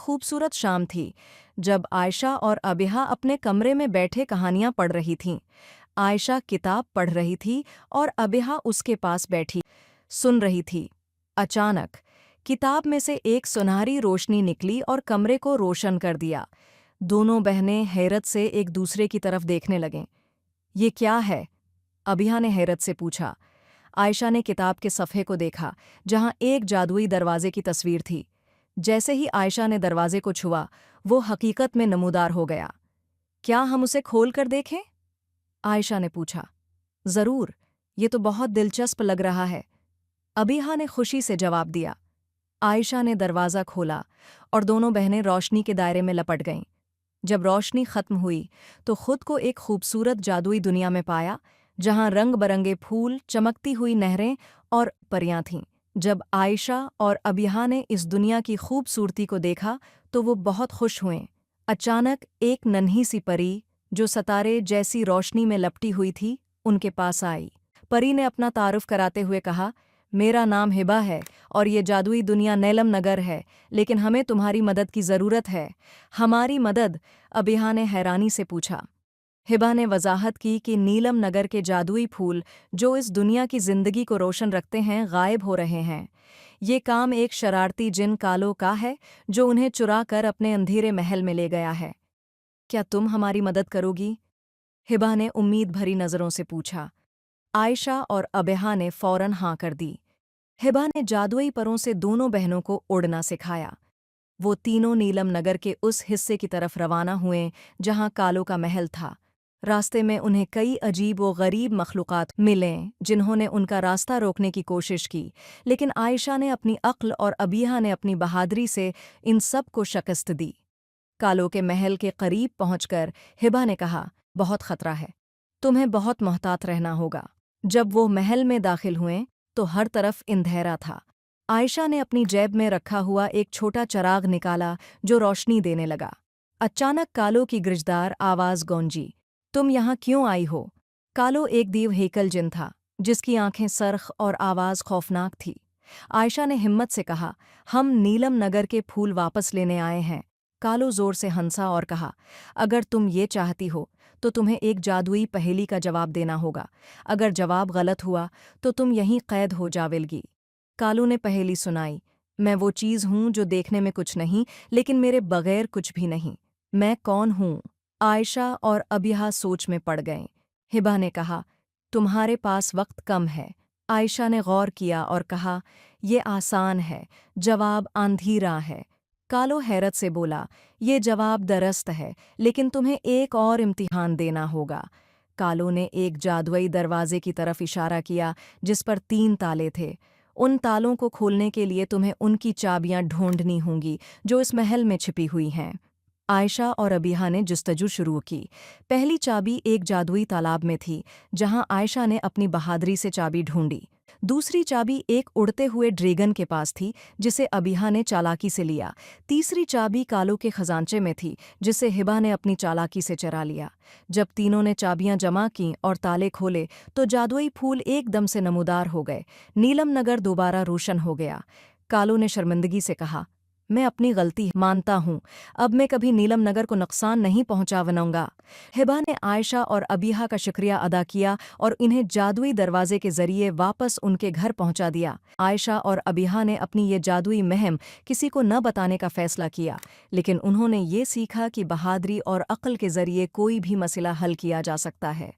खूबसूरत शाम थी, जब आयशा और अबिहा अपने कमरे में बैठे कहानियां पढ़ रही थीं। आयशा किताब पढ़ रही थी और अबिहा उसके पास बैठी सुन रही थी। अचानक किताब में से एक सुनहरी रोशनी निकली और कमरे को रोशन कर दिया। दोनों बहनें हैरत से एक दूसरे की तरफ देखने लगें। ये क्या है? अबिहा ने हैरत से पूछा। आयशा ने किताब के सफ़े को देखा, जहां एक जादुई दरवाजे की तस्वीर थी। जैसे ही आयशा ने दरवाजे को छुआ, वो हकीकत में नमूदार हो गया। क्या हम उसे खोल कर देखें? आयशा ने पूछा। ज़रूर, ये तो बहुत दिलचस्प लग रहा है, अबिहा ने खुशी से जवाब दिया। आयशा ने दरवाज़ा खोला और दोनों बहनें रोशनी के दायरे में लपट गईं। जब रोशनी खत्म हुई तो खुद को एक खूबसूरत जादुई दुनिया में पाया, जहां रंग बरंगे फूल, चमकती हुई नहरें और परियां थीं। जब आयशा और अबिहा ने इस दुनिया की खूबसूरती को देखा तो वो बहुत खुश हुए। अचानक एक नन्ही सी परी, जो सितारे जैसी रोशनी में लपटी हुई थी, उनके पास आई। परी ने अपना तारुफ कराते हुए कहा, मेरा नाम हिबा है और ये जादुई दुनिया नीलम नगर है, लेकिन हमें तुम्हारी मदद की ज़रूरत है। हमारी मदद? अबिहा ने हैरानी से पूछा। हिबा ने वजाहत की कि नीलम नगर के जादुई फूल, जो इस दुनिया की जिंदगी को रोशन रखते हैं, गायब हो रहे हैं। ये काम एक शरारती जिन कालो का है, जो उन्हें चुरा कर अपने अंधेरे महल में ले गया है। क्या तुम हमारी मदद करोगी? हिबा ने उम्मीद भरी नज़रों से पूछा। आयशा और अबिहा ने फौरन हाँ कर दी। हिबा ने जादुई परों से दोनों बहनों को उड़ना सिखाया। वो तीनों नीलम नगर के उस हिस्से की तरफ रवाना हुए जहां कालो का महल था। रास्ते में उन्हें कई अजीब व गरीब मखलूक़ात मिले, जिन्होंने उनका रास्ता रोकने की कोशिश की, लेकिन आयशा ने अपनी अक्ल और अबिहा ने अपनी बहादुरी से इन सब को शिकस्त दी। कालो के महल के करीब पहुंचकर हिबा ने कहा, बहुत खतरा है, तुम्हें बहुत मोहतात रहना होगा। जब वो महल में दाखिल हुए तो हर तरफ अंधेरा था। आयशा ने अपनी जेब में रखा हुआ एक छोटा चराग निकाला, जो रोशनी देने लगा। अचानक कालो की गिरजदार आवाज़ गूंजी, तुम यहाँ क्यों आई हो? कालो एक दीव हेकल जिन था, जिसकी आंखें सरख और आवाज़ खौफनाक थी। आयशा ने हिम्मत से कहा, हम नीलम नगर के फूल वापस लेने आए हैं। कालो जोर से हंसा और कहा, अगर तुम ये चाहती हो तो तुम्हें एक जादुई पहेली का जवाब देना होगा। अगर जवाब गलत हुआ तो तुम यहीं कैद हो जावेगी। कालू ने पहेली सुनाई, मैं वो चीज़ हूँ जो देखने में कुछ नहीं, लेकिन मेरे बगैर कुछ भी नहीं। मैं कौन हूँ? आयशा और अबिहा सोच में पड़ गए। हिबा ने कहा, तुम्हारे पास वक्त कम है। आयशा ने गौर किया और कहा, ये आसान है, जवाब अंधेरा है। कालो हैरत से बोला, ये जवाब दरस्त है, लेकिन तुम्हें एक और इम्तिहान देना होगा। कालो ने एक जादुई दरवाजे की तरफ इशारा किया, जिस पर 3 ताले थे। उन तालों को खोलने के लिए तुम्हें उनकी चाबियां ढूंढनी होंगी, जो इस महल में छिपी हुई हैं। आयशा और अबिहा ने जुस्तजू शुरू की। पहली चाबी एक जादुई तालाब में थी, जहां आयशा ने अपनी बहादुरी से चाबी ढूंढी। दूसरी चाबी एक उड़ते हुए ड्रैगन के पास थी, जिसे अबिहा ने चालाकी से लिया। तीसरी चाबी कालो के खजांचे में थी, जिसे हिबा ने अपनी चालाकी से चरा लिया। जब तीनों ने चाबियां जमा कीं और ताले खोले, तो जादुई फूल एकदम से नमूदार हो गए। नीलम नगर दोबारा रोशन हो गया। कालो ने शर्मिंदगी से कहा, मैं अपनी गलती मानता हूँ, अब मैं कभी नीलम नगर को नुकसान नहीं पहुँचाऊंगा। हिबा ने आयशा और अबिहा का शुक्रिया अदा किया और इन्हें जादुई दरवाजे के जरिए वापस उनके घर पहुँचा दिया। आयशा और अबिहा ने अपनी ये जादुई मुहिम किसी को न बताने का फैसला किया, लेकिन उन्होंने ये सीखा कि बहादुरी और अक्ल के जरिए कोई भी मसला हल किया जा सकता है।